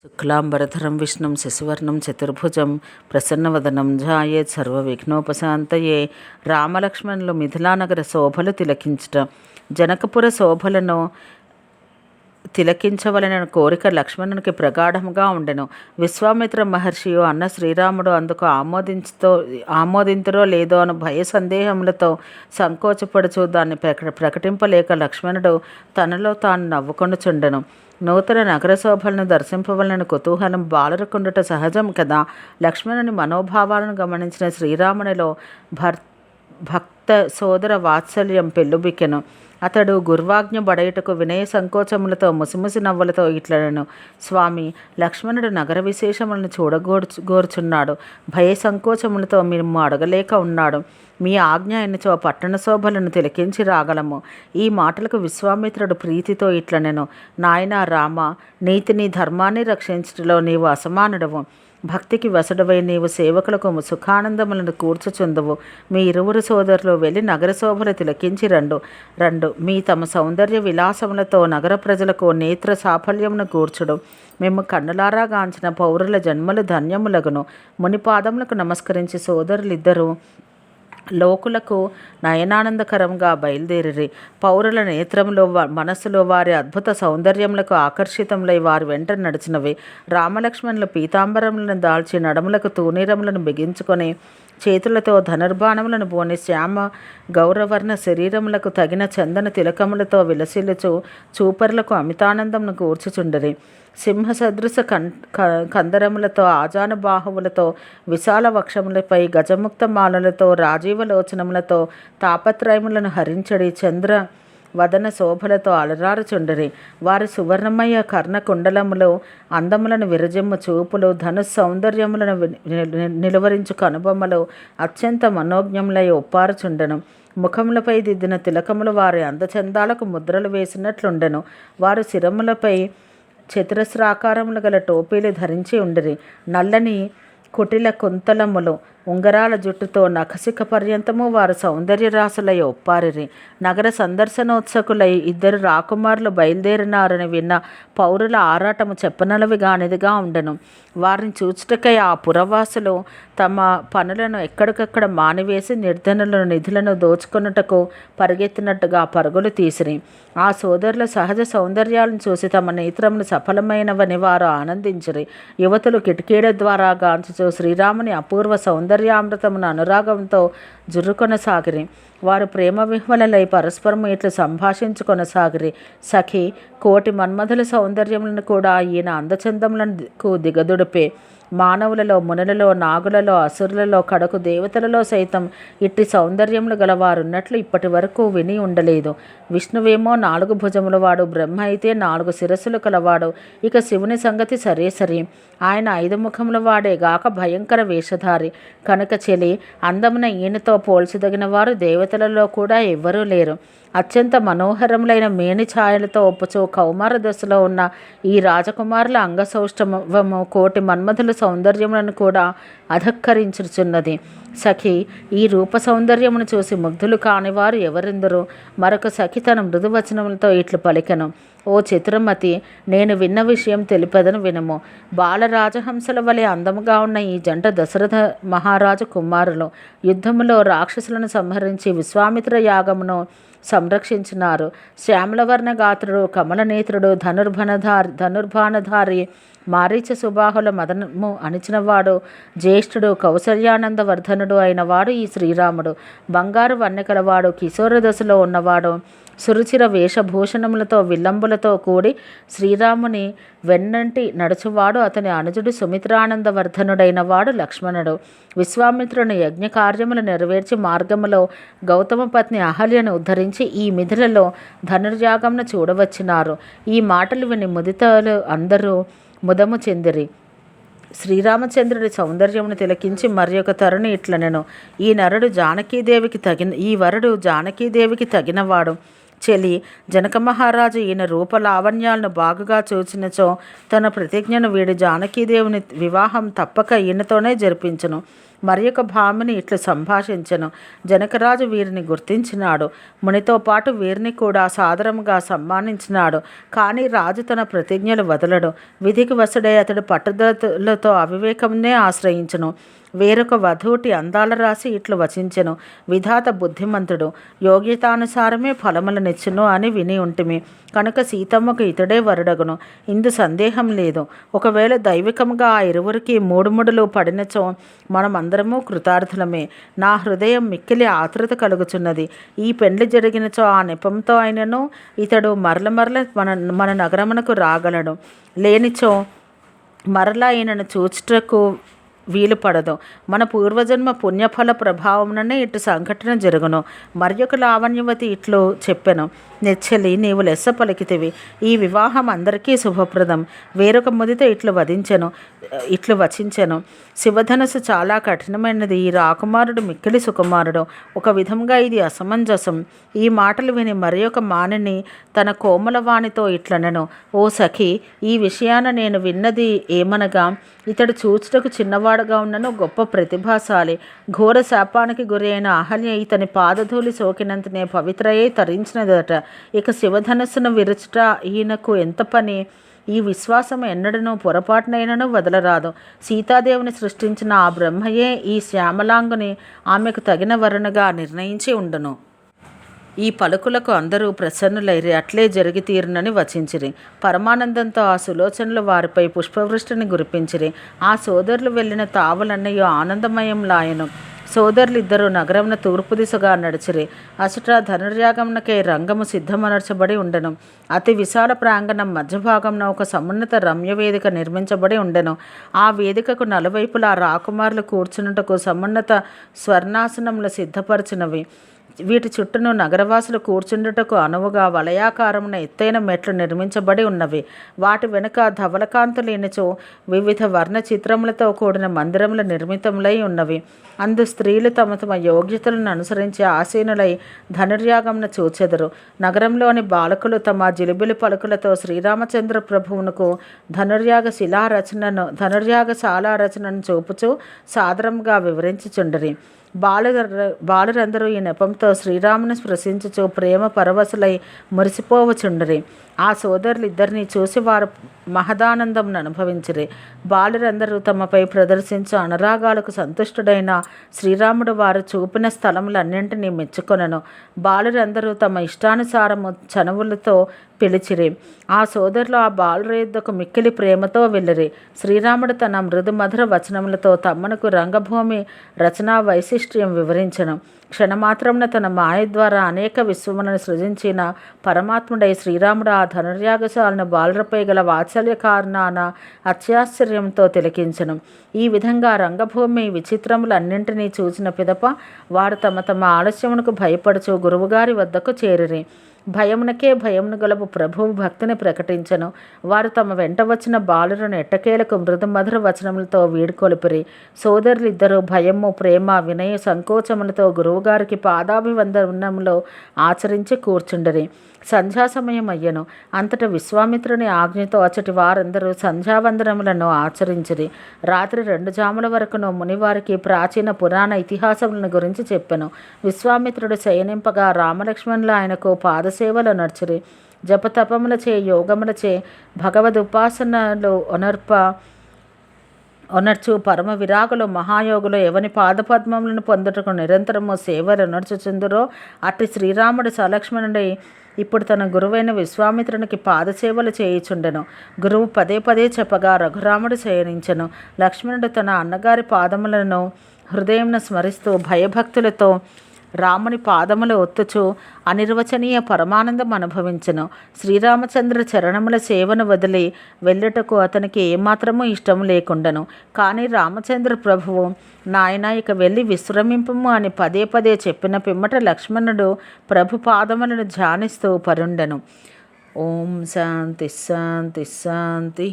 శుక్లాంబరధరం విష్ణుం శశివర్ణం చతుర్భుజం ప్రసన్నవదనం ధ్యాయేత్ సర్వవిఘ్నోపశాంతయే. రామలక్ష్మణులు మిథిలానగర శోభలు తిలకించుట. జనకపుర శోభలను తిలకించవలన కోరిక లక్ష్మణునికి ప్రగాఢముగా ఉండెను. విశ్వామిత్ర మహర్షియు అన్న శ్రీరాముడు అందుకు ఆమోదింతురో లేదో అని భయ సందేహములతో సంకోచపడుచు దాన్ని ప్రకటింపలేక లక్ష్మణుడు తనలో తాను నవ్వుకొనుచుండెను. నూతన నగర శోభలను దర్శింపవలన కుతూహలం బాలురకుండుట సహజం కదా. లక్ష్మణుని మనోభావాలను గమనించిన శ్రీరామునిలో భక్త సోదర వాత్సల్యం పెళ్ళుబికెను. అతడు గుర్వాజ్ఞ బడయుటకు వినయ సంకోచములతో ముసిముసి నవ్వులతో ఇట్లనెను. స్వామి, లక్ష్మణుడు నగర విశేషములను చూడగోర్చున్నాడు. భయ సంకోచములతో మేము అడగలేక ఉన్నాడు. మీ ఆజ్ఞ ఎన్నిచో పట్టణ శోభలను తిలకించి రాగలము. ఈ మాటలకు విశ్వామిత్రుడు ప్రీతితో ఇట్లనెను. నాయనా రామ, నీతిని ధర్మాన్ని రక్షించుటలో నీవు అసమానుడవు. భక్తికి వసుడవై నీవు సేవకులకు సుఖానందములను కూర్చుచుందువు. మీ ఇరువురు సోదరులు వెళ్ళి నగర శోభలు తిలకించి రండు. మీ తమ సౌందర్య విలాసములతో నగర ప్రజలకు నేత్ర సాఫల్యమును కూర్చుడు. మేము కన్నులారా గాంచిన పౌరుల జన్మలు ధన్యములగును. మునిపాదములకు నమస్కరించి సోదరులిద్దరూ లోకులకు నయనానందకరంగా బయలుదేరిరి. పౌరుల నేత్రములో మనస్సులో వారి అద్భుత సౌందర్యములకు ఆకర్షితములై వారి వెంట నడిచినవి. రామలక్ష్మణులు పీతాంబరములను దాల్చి నడములకు తూనీరములను బిగించుకొని చేతులతో ధనుర్బాణములను బోని శ్యామ గౌరవర్ణ శరీరములకు తగిన చందన తిలకములతో విలసిల్లుచు చూపరులకు అమితానందమును కూర్చుచుండిరి. సింహ సదృశ కందరములతో ఆజాను బాహువులతో విశాల వక్షములపై గజముక్త మాలలతో రాజీవలోచనములతో తాపత్రయములను హరించడి చంద్ర వదన శోభలతో అలరారుచుండిరి. వారి సువర్ణమయ కర్ణకుండలములు అందములను విరజిమ్ము చూపులు ధనుస్ సౌందర్యములను నిలువరించు కనుబొమ్మలు అత్యంత మనోజ్ఞములై ఒప్పారుచుండెను. ముఖములపై దిద్దిన తిలకములు వారి అందచందాలకు ముద్రలు వేసినట్లుండెను. వారు శిరములపై చతురస్రాకారములు గల టోపీలు ధరించి ఉండిరి. నల్లని కుటిల కుంతలములు ఉంగరాల జుట్టుతో నఖశిఖ పర్యంతము వారు సౌందర్యరాశులై ఒప్పారిరి. నగర సందర్శనోత్సకులై ఇద్దరు రాకుమారులు బయలుదేరినారని విన్న పౌరుల ఆరాటము చెప్పనలవిగానిదిగా ఉండెను. వారిని చూచుటకై ఆ పురవాసులు తమ పనులను ఎక్కడికక్కడ మానివేసి నిర్ధనులను నిధులను దోచుకొనుటకు పరిగెత్తినట్టుగా పరుగులు తీసిరి. ఆ సోదరుల సహజ సౌందర్యాలను చూసి తమ నేత్రములు సఫలమైనవని వారు ఆనందించిరి. యువతులు కిటికీల ద్వారా గాంచుచు శ్రీరాముని అపూర్వ సౌందర్యామృతమును అనురాగంతో జుర్రుకొనసాగిరి. వారు ప్రేమ విహ్వలలై పరస్పరము ఇట్లు సంభాషించుకొనసాగిరి. సఖి, కోటి మన్మధుల సౌందర్యములను కూడా ఈయన అందచందములకు దిగదుడిపే. మానవులలో, మునులలో, నాగులలో, అసురులలో, కడకు దేవతలలో సైతం ఇట్టి సౌందర్యములు గలవారున్నట్లు ఇప్పటి వరకు విని ఉండలేదు. విష్ణువేమో 4 భుజముల వాడు, బ్రహ్మ అయితే 4 శిరస్సులు కలవాడు. ఇక శివుని సంగతి సరే. ఆయన 5 ముఖముల వాడే గాక భయంకర వేషధారి కనుక చెలి అందమున ఈయనతో పోల్చదగిన వారు దేవతలలో కూడా ఎవ్వరూ లేరు. అత్యంత మనోహరములైన మేని ఛాయలతో ఒప్పుచో కౌమార దశలో ఉన్న ఈ రాజకుమారుల అంగసౌష్ఠవము కోటి మన్మధుల సౌందర్యములను కూడా అధక్కరించుచున్నది. సఖి, ఈ రూప సౌందర్యమును చూసి ముగ్ధులు కానివారు ఎవరెందరూ? మరొక సఖి తన మృదువచనములతో ఇట్లు పలికెను. ఓ చతురమతి, నేను విన్న విషయం తెలిపదను వినము. బాలరాజహంసల వలె అందముగా ఉన్న ఈ జంట దశరథ మహారాజు కుమారులు యుద్ధములో రాక్షసులను సంహరించి విశ్వామిత్ర యాగమును సంరక్షించినారు. శ్యామలవర్ణ గాత్రుడు, కమలనేత్రుడు, ధనుర్బాణధారి, మారీచ సుబాహుల మదనము అణిచినవాడు, జ్యేష్ఠుడు, కౌసల్యానందవర్ధనుడు అయిన వాడు ఈ శ్రీరాముడు. బంగారు వన్నెకలవాడు, కిశోర దశలో ఉన్నవాడు, సురుచిర వేషభూషణములతో విల్లంబులతో కూడి శ్రీరాముని వెన్నంటి నడుచువాడు. అతని అనుజుడు సుమిత్రానందవర్ధనుడైన వాడు లక్ష్మణుడు. విశ్వామిత్రుని యజ్ఞ కార్యములు నెరవేర్చి మార్గములో గౌతమ పత్ని అహల్యను ఉద్ధరించి ఈ మిథిలలో ధనుర్యాగమును చూడవచ్చినారు. ఈ మాటలు విని ముదితలు అందరూ ముదము చెందిరి. శ్రీరామచంద్రుడి సౌందర్యమును తిలకించి మరి ఒక తరుణి ఇట్లనెను. ఈ వరుడు జానకీదేవికి తగినవాడు. చెలి, జనక మహారాజు ఈయన రూపలావణ్యాలను బాగుగా చూచినచో తన ప్రతిజ్ఞను వీడి జానకీదేవుని వివాహం తప్పక ఈయనతోనే జరిపించును. మరి ఒక భామిని ఇట్లు సంభాషించెను. జనకరాజు వీరిని గుర్తించినాడు. మునితో పాటు వీరిని కూడా సాదరముగా సన్మానించినాడు. కానీ రాజు తన ప్రతిజ్ఞలు వదలడు. విధికి వసుడై అతడు పట్టుదలతో అవివేకంనే ఆశ్రయించును. వేరొక వధూటి అందాల రాసి ఇట్లు వచించెను. విధాత బుద్ధిమంతుడు, యోగ్యతానుసారమే ఫలములనిచ్చును అని విని ఉంటిమి. కనుక సీతమ్మకు ఇతడే వరుడగును, ఇందు సందేహం లేదు. ఒకవేళ దైవికముగా ఆ ఇరువురికి మూడుముడులు పడినచో మనమందరము కృతార్థులమే. నా హృదయం మిక్కిలి ఆతృత కలుగుచున్నది. ఈ పెండ్లి జరిగినచో ఆ నెపంతో అయినను ఇతడు మరల మన నగరమునకు రాగలడు. లేనిచో మరలా ఈయనను చూచుటకు వీలు పడదు. మన పూర్వజన్మ పుణ్యఫల ప్రభావముననే ఇటు సంఘటన జరుగును. మరి ఒక లావణ్యవతి ఇట్లు చెప్పెను. నెచ్చలి, నీవు లెస్స పలికితివి. ఈ వివాహం అందరికీ శుభప్రదం. వేరొక ముదితో ఇట్లు వచించెను. శివధనస్సు చాలా కఠినమైనది. ఈ రాకుమారుడు మిక్కిలి సుకుమారుడు. ఒక విధంగా ఇది అసమంజసం. ఈ మాటలు విని మరి ఒక మానిని తన కోమలవాణితో ఇట్లనెను. ఓ సఖి, ఈ విషయాన నేను విన్నది ఏమనగా, ఇతడు చూచుటకు చిన్నవాడుగా ఉన్నను గొప్ప ప్రతిభాశాలి. ఘోర శాపానికి గురి అయిన అహల్య ఇతని పాదధూళి సోకినంతనే పవిత్రయే తరించినదట. ఇక శివధనస్సును విరుచుట ఈయనకు ఎంత పని? ఈ విశ్వాసం ఎన్నడనూ పొరపాటునైనను వదలరాదు. సీతాదేవిని సృష్టించిన ఆ బ్రహ్మయే ఈ శ్యామలాంగుని ఆమెకు తగిన వరుణగా నిర్ణయించి ఉండును. ఈ పలుకులకు అందరూ ప్రసన్నులైరి. అట్లే జరిగి తీరునని వచించిరి. పరమానందంతో ఆ సులోచనలు వారిపై పుష్పవృష్టిని గురిపించిరి. ఆ సోదరులు వెళ్ళిన తావులన్నయో ఆనందమయంలాయను. సోదరులిద్దరూ నగరమున తూర్పు దిశగా నడిచిరి. అచట ధనుర్యాగమునకై రంగము సిద్ధమనర్చబడి ఉండెను. అతి విశాల ప్రాంగణం మధ్యభాగంలో ఒక సమున్నత రమ్యవేదిక నిర్మించబడి ఉండెను. ఆ వేదికకు నలువైపులా రాకుమారులు కూర్చున్నటకు సమున్నత స్వర్ణాసనములు సిద్ధపరచినవి. వీటి చుట్టూను నగరవాసులు కూర్చుండుటకు అనువుగా వలయాకారమున ఎత్తైన మెట్లు నిర్మించబడి ఉన్నవి. వాటి వెనుక ధవలకాంతులేనిచో వివిధ వర్ణ చిత్రములతో కూడిన మందిరములు నిర్మితములై ఉన్నవి. అందు స్త్రీలు తమ తమ యోగ్యతలను అనుసరించి ఆసీనులై ధనుర్యాగమును చూచెదరు. నగరంలోని బాలకులు తమ జిలిబిలి పలుకులతో శ్రీరామచంద్ర ప్రభువునకు ధనుర్యాగశాల రచనను చూపుచూ సాదరంగా వివరించుచుండరి. బాలురందరూ ఈ నెపంతో శ్రీరాముని స్పృశించుచు ప్రేమ పరవశులై మురిసిపోవచుండరి. ఆ సోదరులిద్దరిని చూసి వారు మహదానందమును అనుభవించిరి. బాలురందరూ తమపై ప్రదర్శించు అనురాగాలకు సంతుష్టుడైన శ్రీరాముడు వారు చూపిన స్థలములన్నింటినీ మెచ్చుకొనెను. బాలురందరూ తమ ఇష్టానుసారము చనువులతో పిలిచిరి. ఆ సోదరులు ఆ బాలుర యుద్ధకు మిక్కిలి ప్రేమతో వెళ్ళిరి. శ్రీరాముడు తన మృదుమధుర వచనములతో తమ్మనకు రంగభూమి రచనా వైశిష్ట్యం వివరించెను. క్షణమాత్రమున తన మాయ ద్వారా అనేక విశ్వములను సృజించిన పరమాత్ముడై శ్రీరాముడు ఆ ధనుర్యాగశాలను బాలురపై గల వాత్సల్య కారణాన అత్యాశ్చర్యంతో తిలకించెను. ఈ విధంగా రంగభూమి విచిత్రములన్నింటినీ చూసిన పిదప వారు తమ తమ ఆలస్యమునకు భయపడుచు గురువుగారి వద్దకు చేరిరి. భయమును గలపు ప్రభువు భక్తిని ప్రకటించెను. వారు తమ వెంట వచ్చిన బాలులను ఎట్టకేలకు మృదుమధుర వచనములతో వీడుకొలిపిరి. సోదరులిద్దరూ భయము, ప్రేమ, వినయ సంకోచములతో గురువుగారికి పాదాభివందనములో ఆచరించి కూర్చుండరి. సంధ్యా సమయం అయ్యను. అంతట విశ్వామిత్రుని ఆజ్ఞతో అచటి వారందరూ సంధ్యావందనములను ఆచరించిరి. రాత్రి 2 జాముల వరకును మునివారికి ప్రాచీన పురాణ ఇతిహాసములను గురించి చెప్పెను. విశ్వామిత్రుడు శయనింపగా రామలక్ష్మణులు ఆయనకు పాదసేవలు నడిచిరి. జపతపములచే యోగములచే భగవదుపాసనలు ఒనర్చు పరమ విరాగులు మహాయోగులు ఎవని పాదపద్మములను పొందుటకు నిరంతరము సేవలు నడుచుచుందురో అట్టి శ్రీరాముడు సలక్ష్మణుడై ఇప్పుడు తన గురువైన విశ్వామిత్రునికి పాదసేవలు చేయుచుండెను. గురువు పదే చెప్పగా రఘురాముడు శయనించెను. లక్ష్మణుడు తన అన్నగారి పాదములను హృదయంను స్మరిస్తూ భయభక్తులతో రాముని పాదములు ఒత్తుచు అనిర్వచనీయ పరమానందం అనుభవించెను. శ్రీరామచంద్ర చరణముల సేవను వదిలి వెళ్ళుటకు అతనికి ఏమాత్రమూ ఇష్టము లేకుండెను. కానీ రామచంద్ర ప్రభువు, నాయన ఇక వెళ్ళి విశ్రమింపము అని పదే చెప్పిన పిమ్మట లక్ష్మణుడు ప్రభు పాదములను ధ్యానిస్తూ పరుండెను. ఓం శాంతి శాంతి శాంతి.